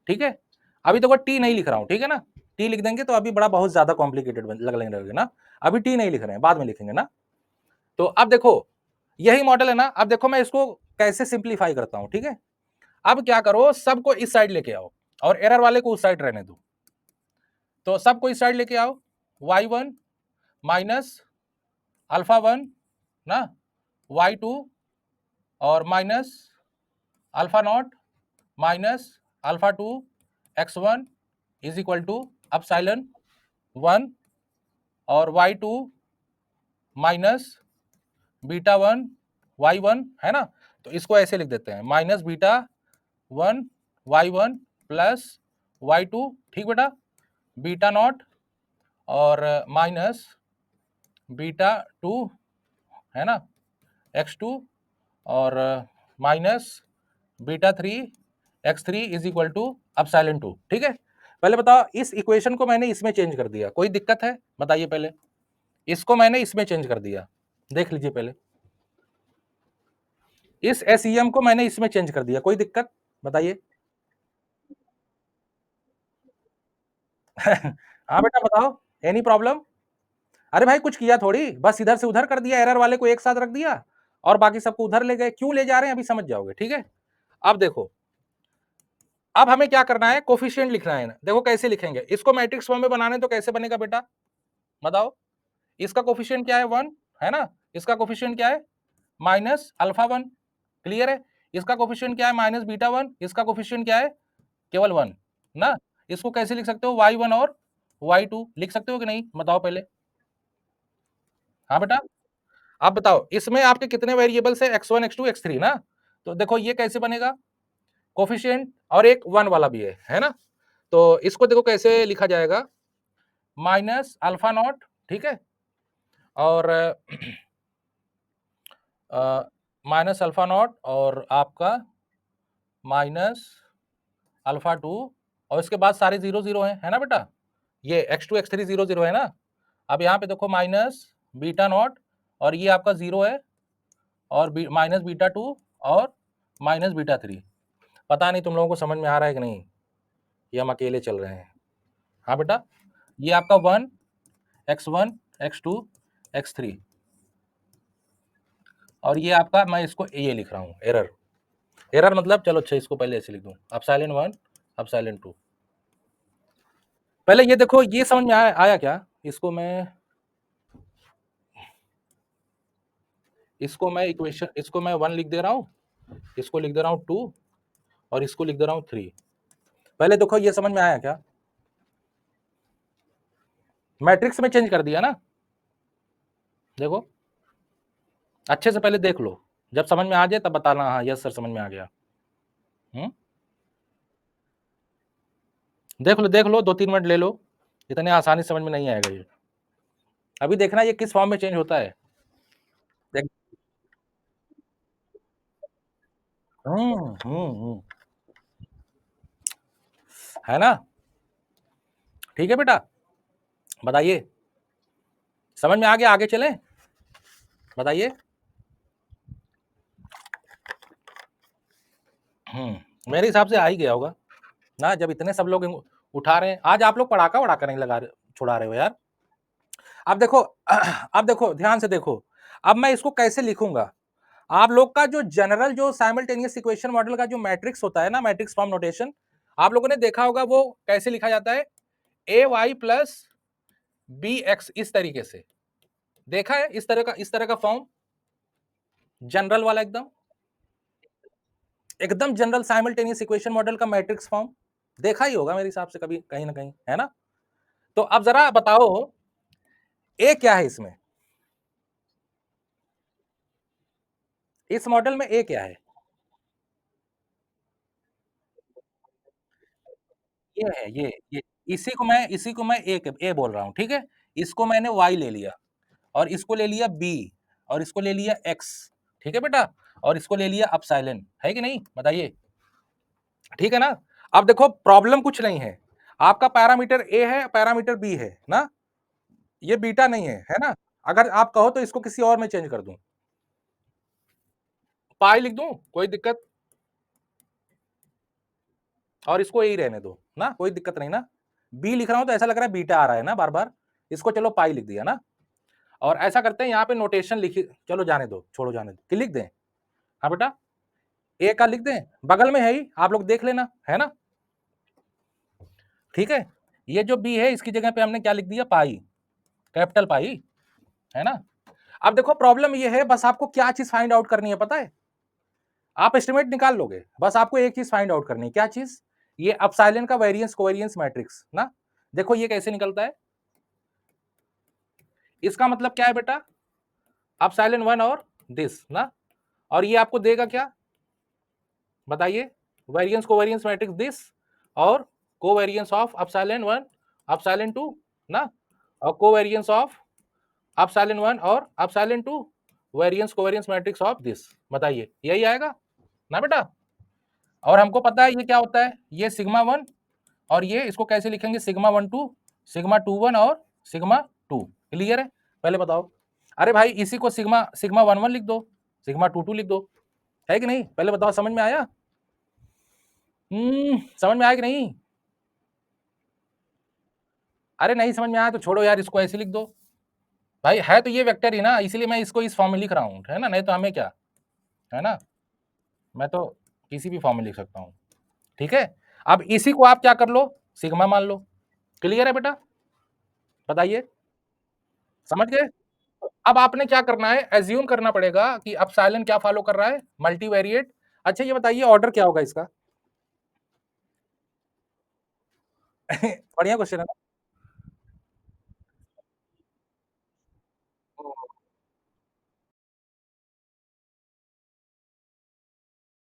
ठीक है। अभी देखो टी नहीं लिख रहा हूं, ठीक है ना, टी लिख देंगे तो अभी बड़ा बहुत ज्यादा कॉम्प्लिकेटेड लगने लगेगा ना, अभी टी नहीं लिख रहे हैं, बाद में लिखेंगे ना। तो अब देखो यही मॉडल है ना, अब देखो मैं इसको कैसे सिंप्लीफाई करता हूं, ठीक है। अब क्या करो, सबको इस साइड लेके आओ और एरर वाले को उस साइड रहने दो। तो सबको इस साइड लेके आओ, y1 माइनस अल्फा 1 ना, y2 और minus alpha naught minus alpha 2 x1 is equal to epsilon 1 और y2 माइनस बीटा 1 y1 है ना। तो इसको ऐसे लिख देते हैं, minus beta 1 y1 plus y2, ठीक बेटा, बीटा नॉट और माइनस बीटा 2 है ना, x2 और minus beta 3 x3 is equal to epsilon 2, ठीक है। पहले बताओ इस इक्वेशन को मैंने इसमें चेंज कर दिया, कोई दिक्कत है बताइए। पहले इसको मैंने इसमें चेंज कर दिया, देख लीजिए पहले, इस SEM को मैंने इसमें चेंज कर दिया, कोई दिक्कत बताइए। हाँ बेटा बताओ, एनी प्रॉब्लम। अरे भाई कुछ किया थोड़ी, बस इधर से उधर कर दिया, एरर वाले को एक साथ रख दिया और बाकी सबको उधर ले गए। क्यों ले जा रहे हैं अभी समझ जाओगे, ठीक है। अब देखो, अब हमें क्या करना है, कोफिशिएंट लिखना है ना। देखो कैसे लिखेंगे इसको, मैट्रिक्स फॉर्म में बनाने तो कैसे बनेगा बेटा बताओ। इसका कोफिशिएंट क्या है 1 है ना, इसका कोफिशिएंट क्या है माइनस अल्फा 1, क्लियर है। इसका कोफिशिएंट क्या है माइनस बीटा 1, इसका कोफिशिएंट क्या है केवल 1 ना। इसको कैसे लिख सकते हो, y1 और y2 लिख सकते हो कि नहीं बताओ पहले। हाँ बेटा, आप बताओ इसमें आपके कितने वेरिएबल्स है, x1 x2 x3 ना। तो देखो ये कैसे बनेगा, कोफिशिएंट और एक 1 वाला भी है ना। तो इसको देखो कैसे लिखा जाएगा, माइनस अल्फा नॉट, ठीक है, और माइनस अल्फा नॉट और आपका माइनस अल्फा 2 और इसके बाद सारे 0 0 है ना बेटा। ये x2 x3 0 0 है ना। अब यहाँ पे देखो माइनस बीटा नॉट और ये आपका 0 है और माइनस बीटा 2 और माइनस बीटा 3। पता नहीं तुम लोगों को समझ में आ रहा है कि नहीं, ये हम अकेले चल रहे हैं। हाँ बेटा, ये आपका 1 x1 x2 x3 और ये आपका, मैं इसको ये लिख रहा हूँ एरर। एरर मतलब चलो अच्छा इसको पहले ऐसे लिख दूं, अपसाइलन 1 अपसाइलन 2। पहले ये देखो, ये समझ में आया क्या, इसको मैं इक्वेशन, इसको मैं 1 लिख दे रहा हूँ, इसको लिख दे रहा हूँ 2 और इसको लिख दे रहा हूँ 3। पहले देखो ये समझ में आया क्या, मैट्रिक्स में चेंज कर दिया ना। देखो अच्छे से पहले देख लो, जब समझ में आ जाए तब बताना हाँ यस सर समझ में आ गया। देख लो 2-3 मिनट ले लो, इतने आसानी समझ में नहीं आएगा ये। अभी देखना ये किस फॉर्म में चेंज होता है। देख, है ना, ठीक है बेटा, बताइए समझ में आ गया, आगे चलें बताइए। मेरे हिसाब से आ ही गया होगा ना, जब इतने सब लोग उठा रहे हैं। आज आप लोग पड़ाका वड़ाका नहीं लगा छुड़ा रहे हो यार। अब देखो अब देखो ध्यान से देखो, अब मैं इसको कैसे लिखूंगा। आप लोग का जो जनरल जो साइमल्टेनियस इक्वेशन मॉडल का जो मैट्रिक्स होता है ना, मैट्रिक्स फॉर्म नोटेशन, आप लोगों ने देखा होगा वो कैसे लिखा जाता है, ए वाई प्लस बी एक्स, इस तरीके से देखा है, इस तरह का फॉर्म, जनरल वाला, एकदम एकदम जनरल साइमल्टेनियस इक्वेशन मॉडल का मैट्रिक्स फॉर्म देखा ही होगा मेरे हिसाब से कभी कहीं ना कहीं, है ना। तो अब जरा बताओ ए क्या है इसमें, इस मॉडल में ए क्या है। ये है, ये इसी को मैं ए बोल रहा हूं, ठीक है। इसको मैंने वाई ले लिया और इसको ले लिया बी और इसको ले लिया एक्स, ठीक है बेटा, और इसको ले लिया अपसाइलन, है कि नहीं बताइए, ठीक है ना। अब देखो प्रॉब्लम कुछ नहीं है, आपका पैरामीटर ए है, पैरामीटर बी है ना, ये बीटा नहीं है ना। अगर आप कहो तो इसको किसी और में चेंज कर दूं, पाई लिख दूं, कोई दिक्कत। और इसको ए ही रहने दो ना, कोई दिक्कत नहीं ना। बी लिख रहा हूं तो ऐसा लग रहा है बीटा आ रहा है ना बार बार, इसको चलो पाई लिख दिया ना। और ऐसा करते हैं, यहाँ पे नोटेशन लिखी, चलो जाने दो, छोड़ो जाने दो, कि लिख दें? हाँ बेटा, ए का लिख दें, बगल में है ही, आप लोग देख लेना, है ना? ठीक है, ये जो बी है इसकी जगह पे हमने क्या लिख दिया? पाई, कैपिटल पाई, है ना? अब देखो प्रॉब्लम ये है, बस आपको क्या चीज फाइंड आउट करनी है पता है? आप एस्टिमेट निकाल लोगे, बस आपको एक चीज फाइंड आउट करनी है। क्या चीज? ये अपसाइलन का वेरिएंस कोवेरिएंस मैट्रिक्स ना। देखो ये कैसे निकलता है, इसका मतलब क्या है बेटा? अपसाइलन 1 और दिस ना, और ये आपको देगा क्या बताइए? वेरिएंस कोवेरिएंस मैट्रिक्स दिस और कोवेरिएंस ऑफ अपसाइलन 1 अपसाइलन 2 ना, और कोवेरिएंस ऑफ अपसाइलन 1 और epsilon 2 variance covariance matrix of this. बताइए यही आएगा ना बेटा? और हमको पता है ये क्या होता है, ये सिग्मा 1 और ये इसको कैसे लिखेंगे? सिग्मा 1 2 सिग्मा 2 1 और सिग्मा 2। क्लियर है? पहले बताओ। अरे भाई इसी को सिग्मा सिग्मा 1 1 लिख दो, सिग्मा 2 2 लिख दो, है कि नहीं? पहले बताओ, समझ में आया? समझ में आया कि नहीं? अरे नहीं समझ में आया तो छोड़ो यार, इसको ऐसे लिख दो। भाई है तो ये वेक्टर ही ना, इसीलिए मैं इसको इस फॉर्म में लिख रहा हूँ, है ना? नहीं तो हमें क्या, है ना? मैं तो किसी भी फॉर्म में लिख सकता हूँ। ठीक है, अब इसी को आप क्या कर लो, सिग्मा मान लो। क्लियर है बेटा? बताइए, समझ गए? अब आपने क्या करना है, एज्यूम करना पड़ेगा कि अपसाइलन क्या फॉलो कर रहा है, मल्टीवेरिएट। अच्छा ये बताइए ऑर्डर क्या होगा इसका? बढ़िया क्वेश्चन है ना?